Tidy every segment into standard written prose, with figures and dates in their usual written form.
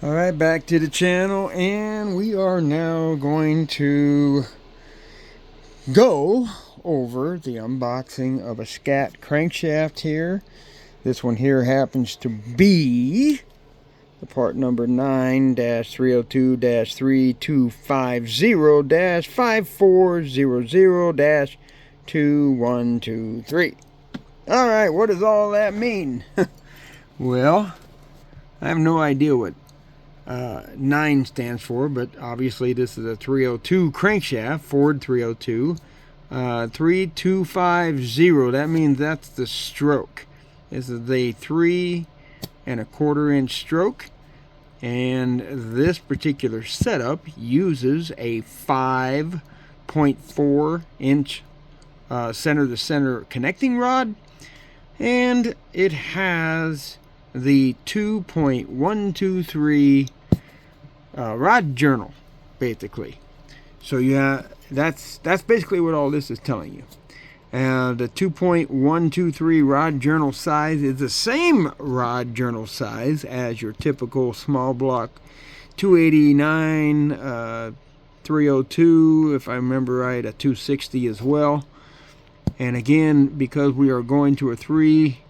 Alright, back to the channel, and we are now going to go over the unboxing of a Scat Crankshaft here. This one here happens to be the part number 9-302-3250-5400-2123. Alright, what does all that mean? Well, I have no idea what 9 stands for, but obviously this is a 302 crankshaft, Ford 302. 3250, that means that's the stroke. This is a 3 1/4 inch stroke, and this particular setup uses a 5.4 inch center to center connecting rod, and it has the 2.123 rod journal, basically. So yeah, that's basically what all this is telling you. The 2.123 rod journal size is the same rod journal size as your typical small block 289, 302, if I remember right, a 260 as well. And again, because we are going to a 3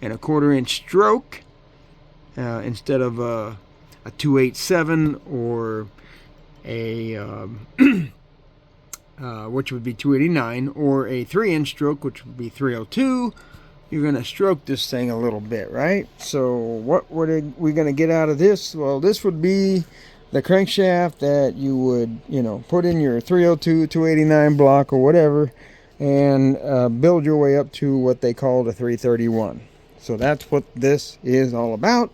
1/4 inch stroke, instead of a 287 or a which would be 289, or a 3-inch stroke, which would be 302, you're going to stroke this thing a little bit, right? So what are we going to get out of this? Well, this would be the crankshaft that you would, put in your 302, 289 block or whatever, and build your way up to what they call the 331. So that's what this is all about.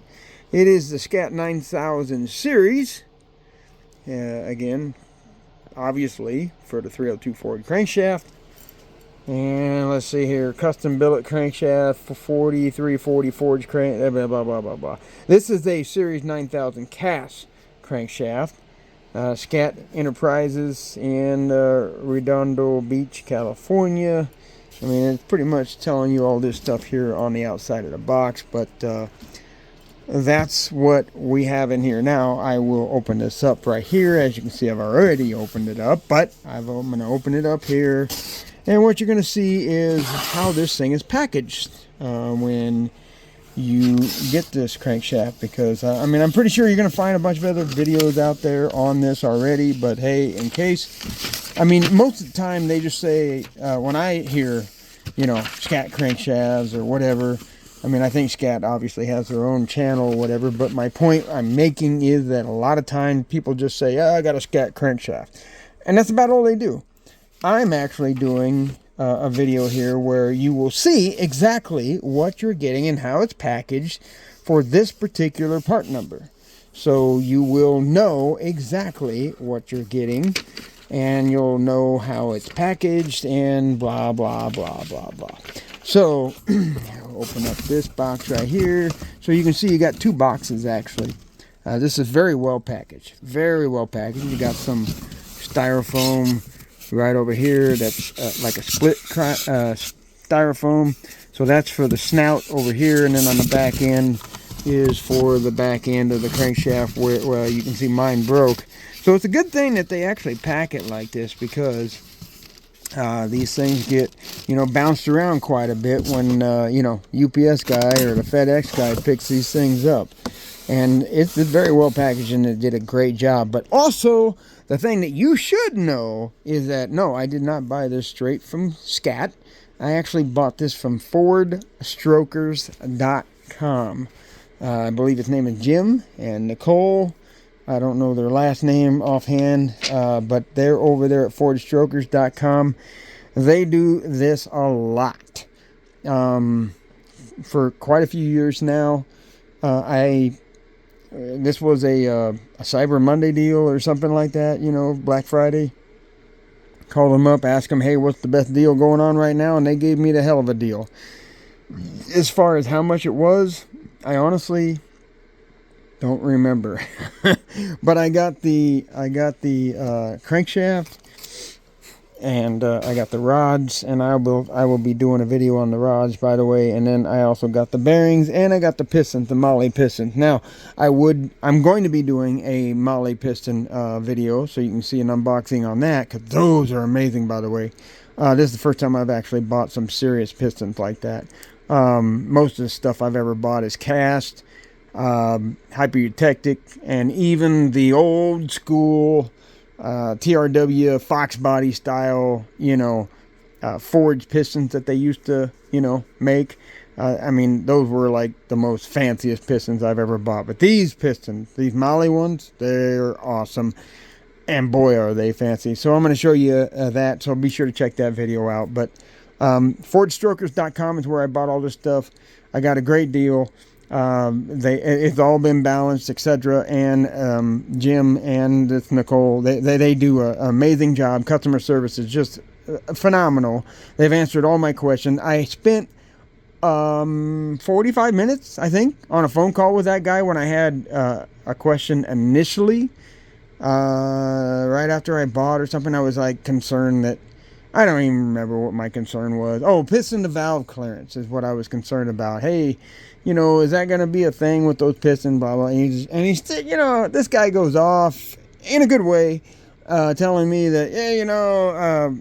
It is the Scat 9000 series. Again, obviously for the 302 Ford crankshaft. And let's see here, custom billet crankshaft for 4340 forged crank, blah blah blah blah blah. This is a Series 9000 cast crankshaft. Scat Enterprises in Redondo Beach, California. I mean, it's pretty much telling you all this stuff here on the outside of the box, but that's what we have in here now. I will open this up right here. As you can see, I've already opened it up, but I'm going to open it up here. And what you're going to see is how this thing is packaged when you get this crankshaft, because I mean, I'm pretty sure you're going to find a bunch of other videos out there on this already, but hey, in case, I mean, most of the time they just say, when I hear, Scat crankshafts or whatever, I mean, I think Scat obviously has their own channel or whatever, but my point I'm making is that a lot of times people just say, oh, I got a Scat crankshaft, and that's about all they do. I'm actually doing a video here where you will see exactly what you're getting and how it's packaged for this particular part number. So you will know exactly what you're getting, and you'll know how it's packaged, and blah blah blah blah blah. So open up this box right here, so you can see you got 2 boxes actually. This is very well packaged, very well packaged. You got some styrofoam right over here that's like a split styrofoam, so that's for the snout over here, and then on the back end is for the back end of the crankshaft where, well, you can see mine broke. So it's a good thing that they actually pack it like this, because these things get, bounced around quite a bit when, UPS guy or the FedEx guy picks these things up. And it's very well packaged, and it did a great job. But also, the thing that you should know is that, no, I did not buy this straight from Scat. I actually bought this from FordStrokers.com. I believe his name is Jim and Nicole. I don't know their last name offhand, but they're over there at FordStrokers.com. They do this a lot. For quite a few years now. This was a Cyber Monday deal or something like that, Black Friday. Called them up, asked them, hey, what's the best deal going on right now? And they gave me the hell of a deal. As far as how much it was, I honestly don't remember. But I got the crankshaft, and I got the rods, and I will be doing a video on the rods, by the way. And then I also got the bearings, and I got the pistons, the Molly pistons. Now I'm going to be doing a Molly piston video, so you can see an unboxing on that, because those are amazing, by the way. This is the first time I've actually bought some serious pistons like that. Most of the stuff I've ever bought is cast, hyper-eutectic, and even the old school TRW Fox body style, forged pistons that they used to, make. I mean, those were like the most fanciest pistons I've ever bought. But these pistons, these Molly ones, they're awesome. And boy, are they fancy. So I'm going to show you that. So be sure to check that video out. But FordStrokers.com is where I bought all this stuff. I got a great deal. It's all been balanced, etc. And Jim and this Nicole, they do an amazing job. Customer service is just phenomenal. They've answered all my questions. I spent 45 minutes, I think, on a phone call with that guy when I had a question initially. Right after I bought or something, I was like concerned that, I don't even remember what my concern was. Oh, piston to valve clearance is what I was concerned about. Hey, is that going to be a thing with those pistons, blah, blah. And he's this guy goes off in a good way, telling me that,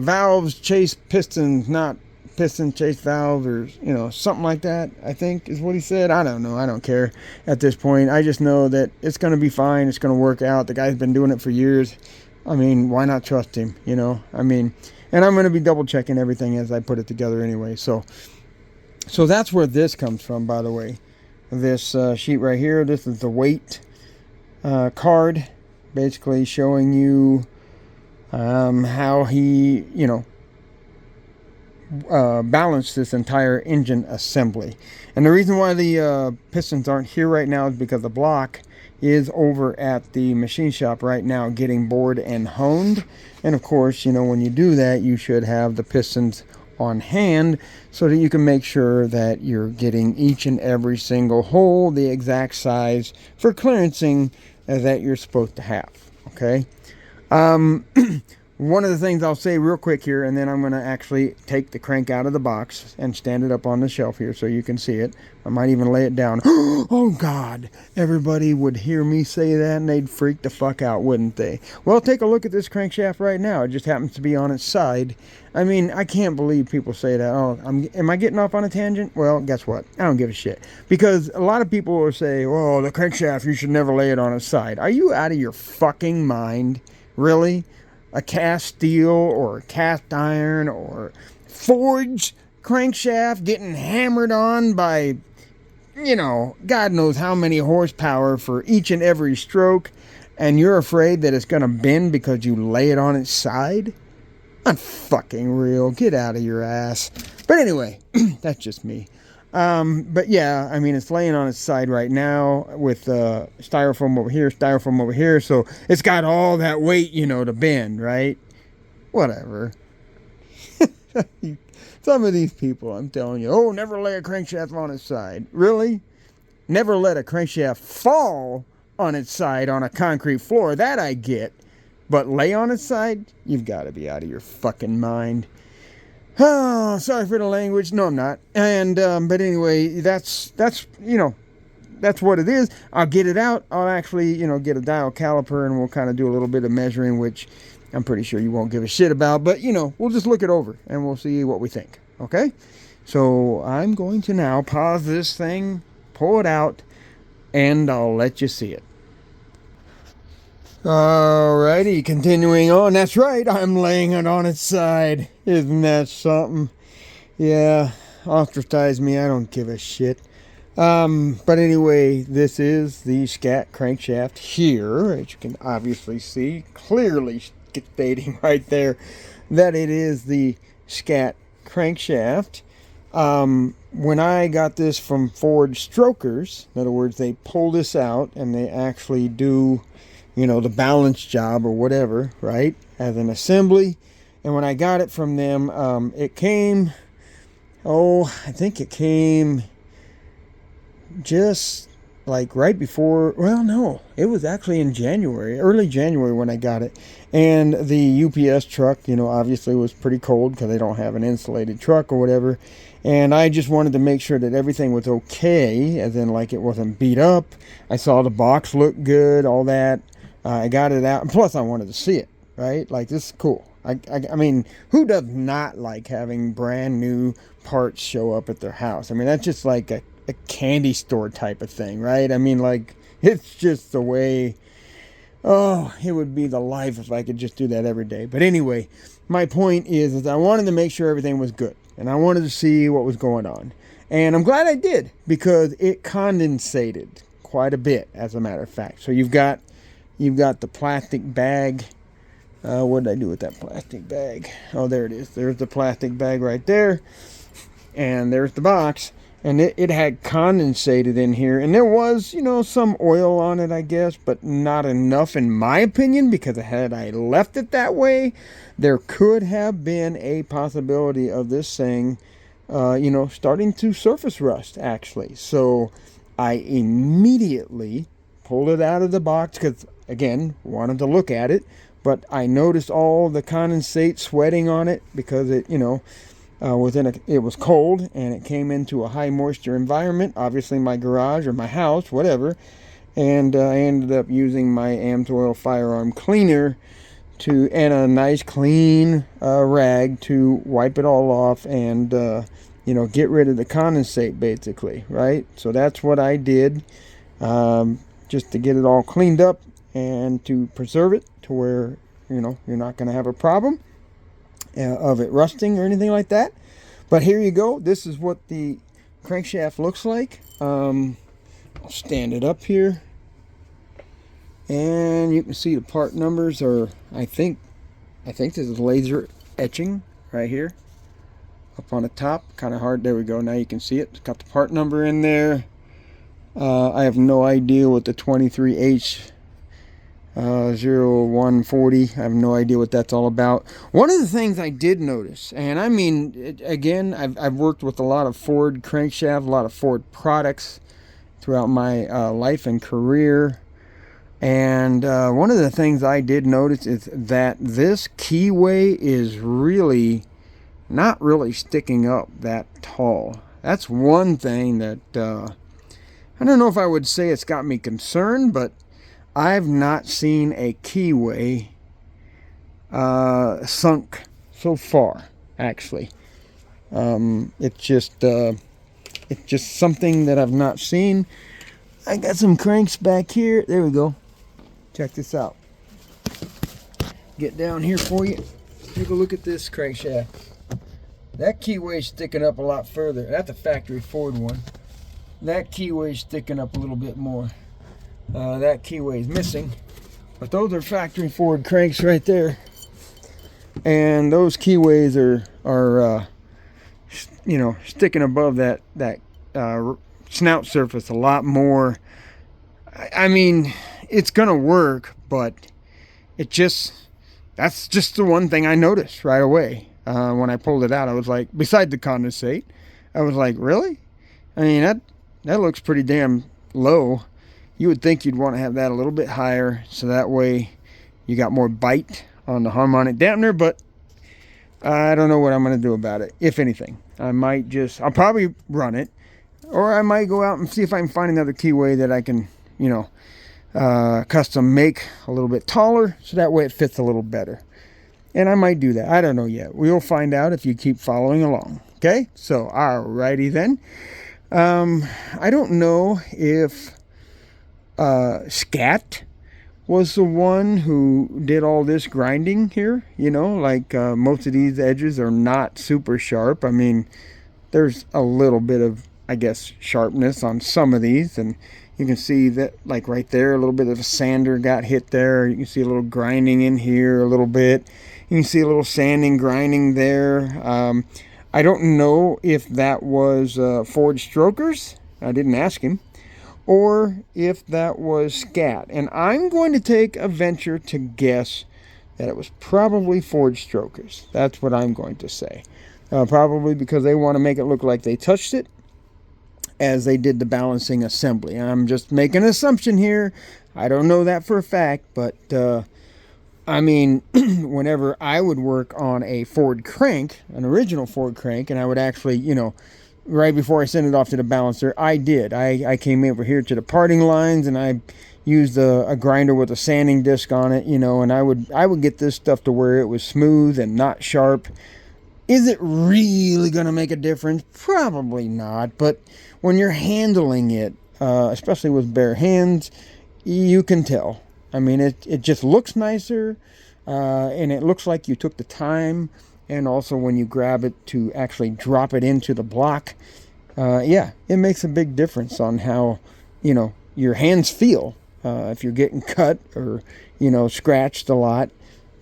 valves chase pistons, not pistons chase valves, or, something like that, I think is what he said. I don't know. I don't care at this point. I just know that it's going to be fine. It's going to work out. The guy's been doing it for years. I mean, why not trust him, I mean, and I'm going to be double checking everything as I put it together anyway. So that's where this comes from, by the way. This sheet right here, this is the weight card, basically showing you how he, balanced this entire engine assembly. And the reason why the pistons aren't here right now is because the block is over at the machine shop right now getting bored and honed. And of course, when you do that, you should have the pistons on hand so that you can make sure that you're getting each and every single hole the exact size for clearancing that you're supposed to have. Okay. One of the things I'll say real quick here, and then I'm going to actually take the crank out of the box and stand it up on the shelf here so you can see it. I might even lay it down. Oh, God. Everybody would hear me say that, and they'd freak the fuck out, wouldn't they? Well, take a look at this crankshaft right now. It just happens to be on its side. I mean, I can't believe people say that. Oh, am I getting off on a tangent? Well, guess what? I don't give a shit. Because a lot of people will say, oh, the crankshaft, you should never lay it on its side. Are you out of your fucking mind? Really? A cast steel or a cast iron or forged crankshaft getting hammered on by, God knows how many horsepower for each and every stroke, and you're afraid that it's going to bend because you lay it on its side? Not fucking real. Get out of your ass. But anyway, that's just me. But yeah, I mean, it's laying on its side right now with styrofoam over here, so it's got all that weight, to bend, right? Whatever. Some of these people, I'm telling you, oh, never lay a crankshaft on its side. Really? Never let a crankshaft fall on its side on a concrete floor. That I get. But lay on its side? You've got to be out of your fucking mind. Oh, sorry for the language. No, I'm not. And but anyway, that's what it is. I'll get it out. I'll actually, get a dial caliper, and we'll kind of do a little bit of measuring, which I'm pretty sure you won't give a shit about. But we'll just look it over and we'll see what we think. Okay? So I'm going to now pause this thing, pull it out, and I'll let you see it. Alrighty, continuing on. That's right, I'm laying it on its side. Isn't that something? Yeah, ostracize me, I don't give a shit. But anyway, this is the Scat Crankshaft here, as you can obviously see, clearly stating right there that it is the Scat Crankshaft. When I got this from Ford Strokers, in other words, they pull this out and they actually do the balance job or whatever, right, as an assembly. And when I got it from them, it came, I think it came just like right before, well, no, it was actually in January, early January when I got it. And the UPS truck, you know, obviously was pretty cold because they don't have an insulated truck or whatever. And I just wanted to make sure that everything was okay, as in like it wasn't beat up. I saw the box look good, all that. I got it out. And plus, I wanted to see it, right? Like, this is cool. I mean, who does not like having brand new parts show up at their house? I mean, that's just like a candy store type of thing, right? I mean, like, it's just the way, oh, it would be the life if I could just do that every day. But anyway, my point is I wanted to make sure everything was good, and I wanted to see what was going on. And I'm glad I did, because it condensated quite a bit, as a matter of fact. So you've got the plastic bag. What did I do with that plastic bag? Oh, there it is. There's the plastic bag right there. And there's the box. And it had condensated in here. And there was, you know, some oil on it, I guess. But not enough, in my opinion. Because had I left it that way, there could have been a possibility of this thing, you know, starting to surface rust, actually. So I immediately pulled it out of the box. Because, again, wanted to look at it. But I noticed all the condensate sweating on it because it, you know, it was cold and it came into a high moisture environment, obviously my garage or my house, whatever. And I ended up using my AMSOIL firearm cleaner and a nice clean rag to wipe it all off and, you know, get rid of the condensate, basically, right? So that's what I did, just to get it all cleaned up and to preserve it to where, you know, you're not going to have a problem of it rusting or anything like that. But here you go. This is what the crankshaft looks like. I'll stand it up here, and you can see the part numbers are, I think this is laser etching right here up on the top. Kind of hard. There we go. Now you can see it. It's got the part number in there. I have no idea what the 23H 0140, I have no idea what that's all about. One of the things I did notice, and I mean, again, I've worked with a lot of Ford crankshaft, a lot of Ford products throughout my life and career, and one of the things I did notice is that this keyway is really not really sticking up that tall. That's one thing that I don't know if I would say it's got me concerned, but I've not seen a keyway sunk so far, actually. It's just something that I've not seen. I got some cranks back here. There we go. Check this out. Get down here for you. Take a look at this crankshaft. That keyway's sticking up a lot further. That's a factory Ford one. That keyway's sticking up a little bit more. That keyway is missing, but those are factory Ford cranks right there, and those keyways are you know, sticking above that snout surface a lot more. I mean, it's gonna work, but that's just the one thing I noticed right away when I pulled it out. I was like, beside the condensate, I was like, really? I mean, that looks pretty damn low. You would think you'd want to have that a little bit higher, so that way you got more bite on the harmonic dampener, but I don't know what I'm going to do about it, if anything. I'll probably run it, or I might go out and see if I can find another keyway that I can, you know, custom make a little bit taller, so that way it fits a little better. And I might do that. I don't know yet. We'll find out if you keep following along. Okay? So, alrighty then. I don't know if Scat was the one who did all this grinding here, you know, like most of these edges are not super sharp. I mean, there's a little bit of, I guess, sharpness on some of these, and you can see that, like right there, a little bit of a sander got hit there. You can see a little grinding in here a little bit. You can see a little sanding, grinding there. I don't know if that was Ford Strokers. I didn't ask him. Or if that was Scat. And I'm going to take a venture to guess that it was probably Ford Strokers. That's what I'm going to say. Probably because they want to make it look like they touched it. as they did the balancing assembly. I'm just making an assumption here. I don't know that for a fact, but I mean, whenever I would work on a Ford crank, an original Ford crank, and I would actually, you know, right before I sent it off to the balancer, I came over here to the parting lines, and I used a grinder with a sanding disc on it, you know, and I would get this stuff to where it was smooth and not sharp. Is it really going to make a difference? Probably not, but when you're handling it, especially with bare hands, you can tell. I mean, it just looks nicer, and it looks like you took the time, and also when you grab it to actually drop it into the block, yeah, it makes a big difference on how, you know, your hands feel, if you're getting cut or, you know, scratched a lot.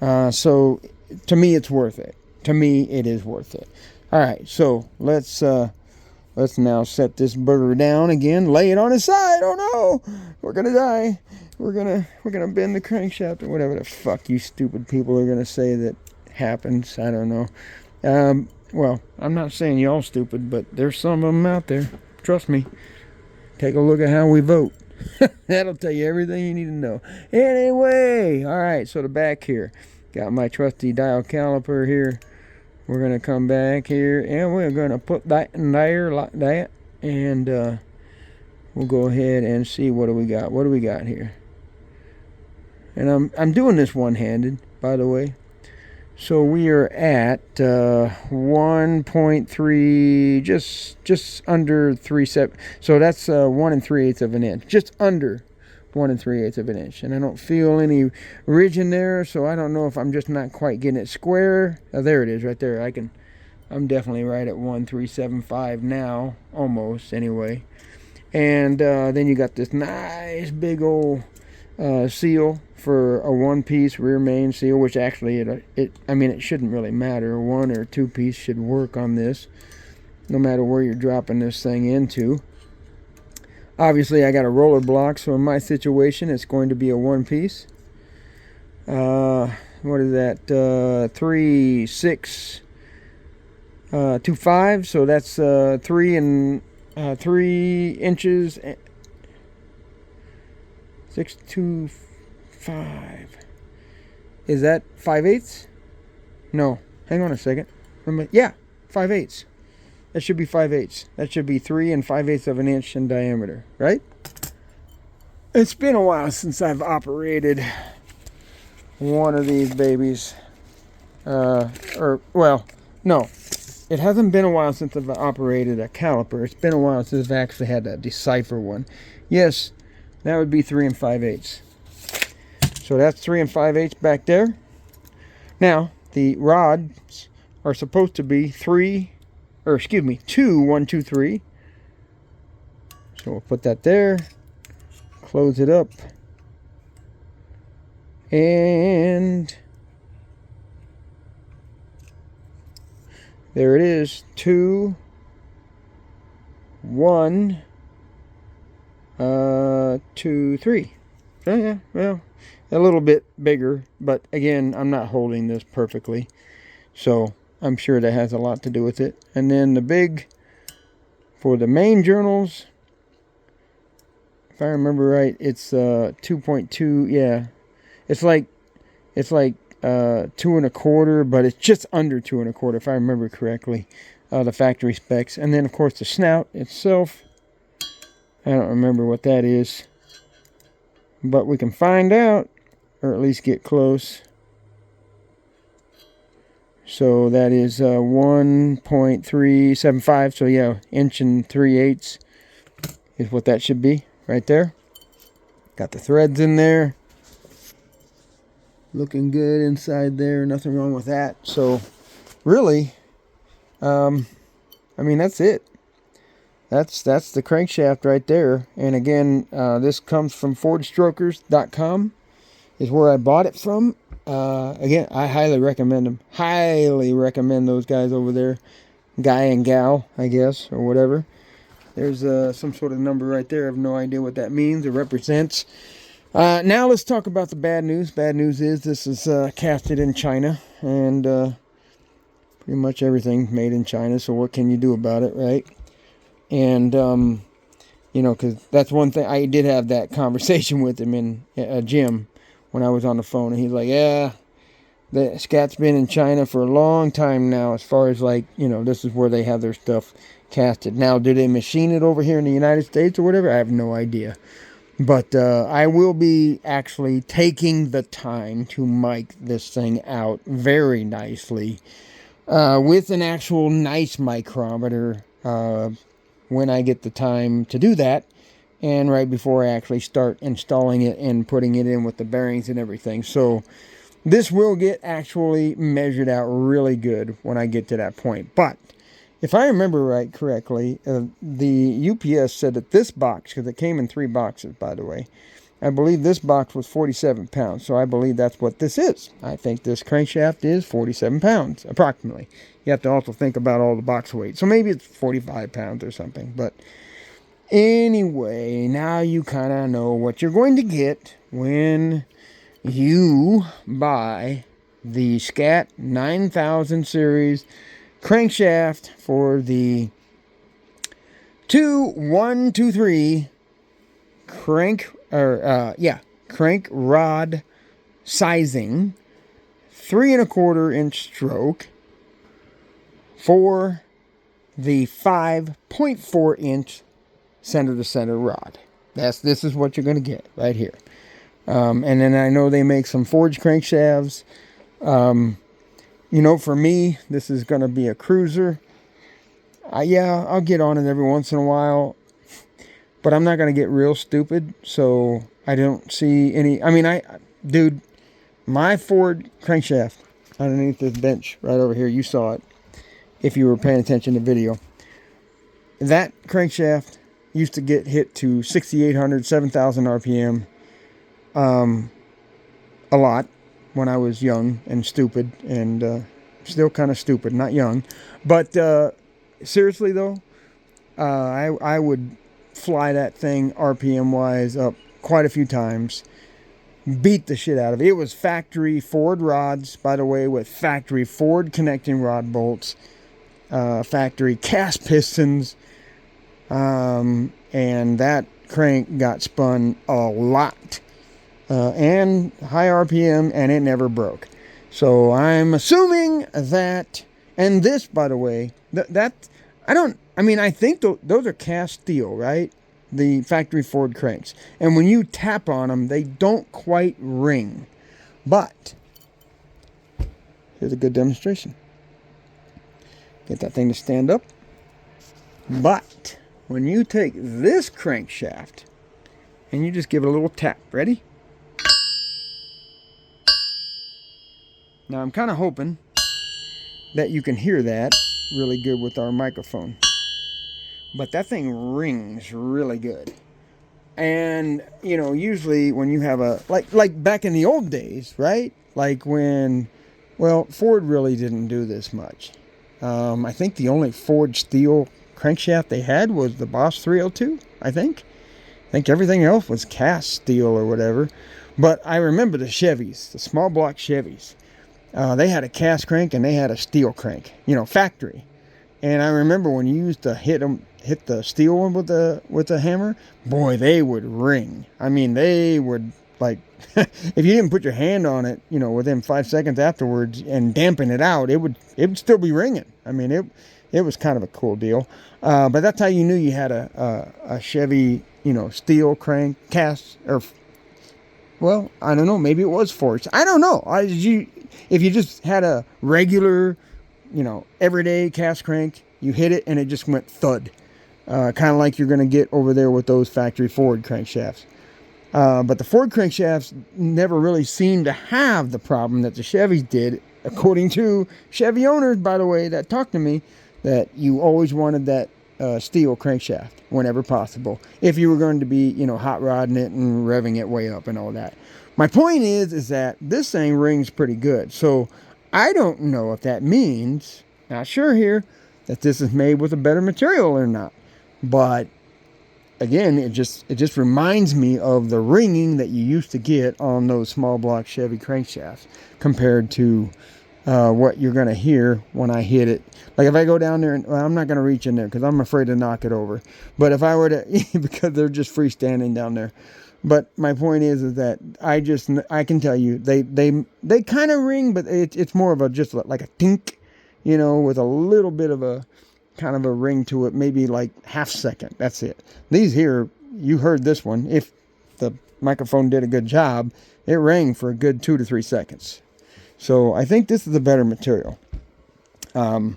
So to me, it's worth it. To me, it is worth it. All right, so let's now set this booger down again. Lay it on its side. Oh no, we're gonna die. We're gonna bend the crankshaft or whatever the fuck you stupid people are gonna say that happens. I don't know. Well, I'm not saying y'all stupid, but there's some of them out there. Trust me. Take a look at how we vote. That'll tell you everything you need to know. Anyway, all right. So the back here, got my trusty dial caliper here. We're gonna come back here and we're gonna put that in there like that, and we'll go ahead and see what do we got. What do we got here? And I'm doing this one-handed, by the way. So we are at 1.3, just under 3/7. So that's 1 3/8 of an inch, just under 1 3/8 of an inch. And I don't feel any ridge in there, so I don't know if I'm just not quite getting it square. Oh, there it is, right there. I'm definitely right at 1.375 now, almost anyway. And then you got this nice big old seal for a one-piece rear main seal, which actually I mean, it shouldn't really matter. 1 or 2 piece should work on this, no matter where you're dropping this thing into. Obviously, I got a roller block, so in my situation, it's going to be a one-piece. What is that? 3, 6, 2, 5. So that's 3 inches. 6, 2, 5. Is that 5/8? No. Hang on a second. Yeah, 5/8. That should be 5/8. That should be 3 5/8 of an inch in diameter, right? It's been a while since I've operated one of these babies. Well, no. It hasn't been a while since I've operated a caliper. It's been a while since I've actually had to decipher one. Yes, that would be 3 5/8. So that's 3 5/8 back there. Now, the rods are supposed to be 2, 1, 2, 3. So we'll put that there. Close it up. And there it is. 2, 1, 2, 3. Oh yeah, well, a little bit bigger, but again, I'm not holding this perfectly, so I'm sure that has a lot to do with it. And then the big for the main journals, if I remember right, it's 2.2. Yeah, it's like 2 1/4, but it's just under 2 1/4 if I remember correctly, the factory specs. And then of course the snout itself, I don't remember what that is, but we can find out, or at least get close. So that is 1.375. So yeah, 1 3/8 is what that should be right there. Got the threads in there. Looking good inside there. Nothing wrong with that. So really, I mean, that's it. That's the crankshaft right there. And again, this comes from FordStrokers.com is where I bought it from. Again, I highly recommend them. Highly recommend those guys over there. Guy and gal, I guess, or whatever. There's some sort of number right there. I have no idea what that means or represents. Now let's talk about the bad news. Bad news is this is casted in China. And pretty much everything made in China. So what can you do about it, right? And You know, because that's one thing. I did have that conversation with him in a gym when I was on the phone, and he's like, yeah, the Scat's been in China for a long time now, as far as like, you know, this is where they have their stuff casted. Now, do they machine it over here in the United States or whatever? I have no idea. But I will be actually taking the time to mic this thing out very nicely with an actual nice micrometer when I get the time to do that. And right before I actually start installing it and putting it in with the bearings and everything. So this will get actually measured out really good when I get to that point. But if I remember right correctly, the UPS said that this box, because it came in 3 boxes, by the way, I believe this box was 47 pounds. So I believe that's what this is. I think this crankshaft is 47 pounds, approximately. You have to also think about all the box weight. So maybe it's 45 pounds or something. But anyway, now you kind of know what you're going to get when you buy the Scat 9000 series crankshaft for the 2123 crank rod sizing, 3 1/4 inch stroke for the 5.4 inch center to center rod. This is what you're going to get right here. And then I know they make some forged crankshafts. You know, for me, this is going to be a cruiser. Yeah, I'll get on it every once in a while, but I'm not going to get real stupid, so I don't see any. I mean, dude, my Ford crankshaft underneath this bench right over here, you saw it if you were paying attention to the video. That crankshaft used to get hit to 6,800, 7,000 RPM a lot when I was young and stupid, and still kind of stupid, not young. But seriously though, I would fly that thing RPM wise up quite a few times, beat the shit out of it. It was factory Ford rods, by the way, with factory Ford connecting rod bolts, factory cast pistons, and that crank got spun a lot. And high RPM, and it never broke. So I'm assuming that, and this, by the way, I think those are cast steel, right? The factory Ford cranks. And when you tap on them, they don't quite ring. But, here's a good demonstration. Get that thing to stand up. But, when you take this crankshaft, and you just give it a little tap, ready? Now, I'm kind of hoping that you can hear that really good with our microphone. But that thing rings really good. And, you know, usually when you have a, like back in the old days, right? Like when, well, Ford really didn't do this much. I think the only Ford steel crankshaft they had was the Boss 302, I think. I think everything else was cast steel or whatever. But I remember the Chevys, the small block Chevys. They had a cast crank and they had a steel crank, you know, factory. And I remember when you used to hit the steel one with the hammer, boy, they would ring. I mean, they would, like, if you didn't put your hand on it, you know, within 5 seconds afterwards and dampen it out, it would still be ringing. I mean, it was kind of a cool deal. But that's how you knew you had a Chevy, you know, steel crank cast, or, well, I don't know, maybe it was forged. I don't know. If you just had a regular, you know, everyday cast crank, you hit it and it just went thud. Kind of like you're going to get over there with those factory Ford crankshafts. But the Ford crankshafts never really seemed to have the problem that the Chevys did, according to Chevy owners, by the way, that talked to me, that you always wanted that steel crankshaft whenever possible, if you were going to be, you know, hot rodding it and revving it way up and all that. My point is that this thing rings pretty good. So I don't know if that means, not sure here, that this is made with a better material or not. But again, it just reminds me of the ringing that you used to get on those small block Chevy crankshafts compared to what you're going to hear when I hit it. Like if I go down there, and well, I'm not going to reach in there because I'm afraid to knock it over. But if I were to, because they're just freestanding down there. But my point is that I can tell you they kind of ring, but it's more of a just like a tink, you know, with a little bit of a kind of a ring to it, maybe like half second. That's it. These here, you heard this one. If the microphone did a good job, it rang for a good 2 to 3 seconds. So I think this is a better material. And,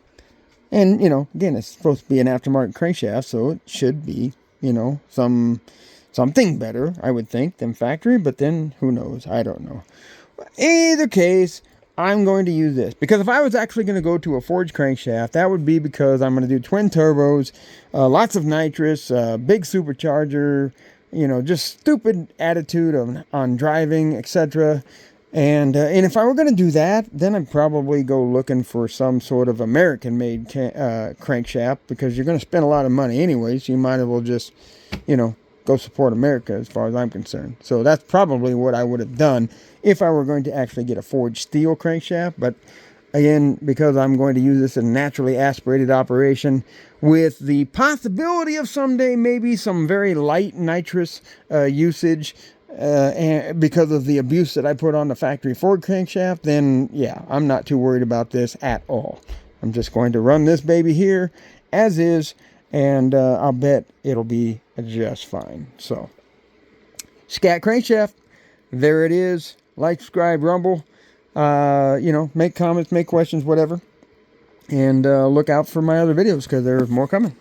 you know, again, it's supposed to be an aftermarket crankshaft, so it should be, you know, something better, I would think, than factory. But then, who knows? I don't know. Either case, I'm going to use this. Because if I was actually going to go to a forged crankshaft, that would be because I'm going to do twin turbos, lots of nitrous, big supercharger, you know, just stupid attitude on driving, etc. And if I were going to do that, then I'd probably go looking for some sort of American-made crankshaft, because you're going to spend a lot of money anyway, so you might as well just, you know, go support America as far as I'm concerned. So that's probably what I would have done if I were going to actually get a forged steel crankshaft. But again, because I'm going to use this in a naturally aspirated operation with the possibility of someday maybe some very light nitrous usage, and because of the abuse that I put on the factory Ford crankshaft, then yeah, I'm not too worried about this at all. I'm just going to run this baby here as is, and I'll bet it'll be just fine. So, Scat Crankshaft, there it is. Like, subscribe, rumble. You know, make comments, make questions, whatever. And look out for my other videos, because there's more coming.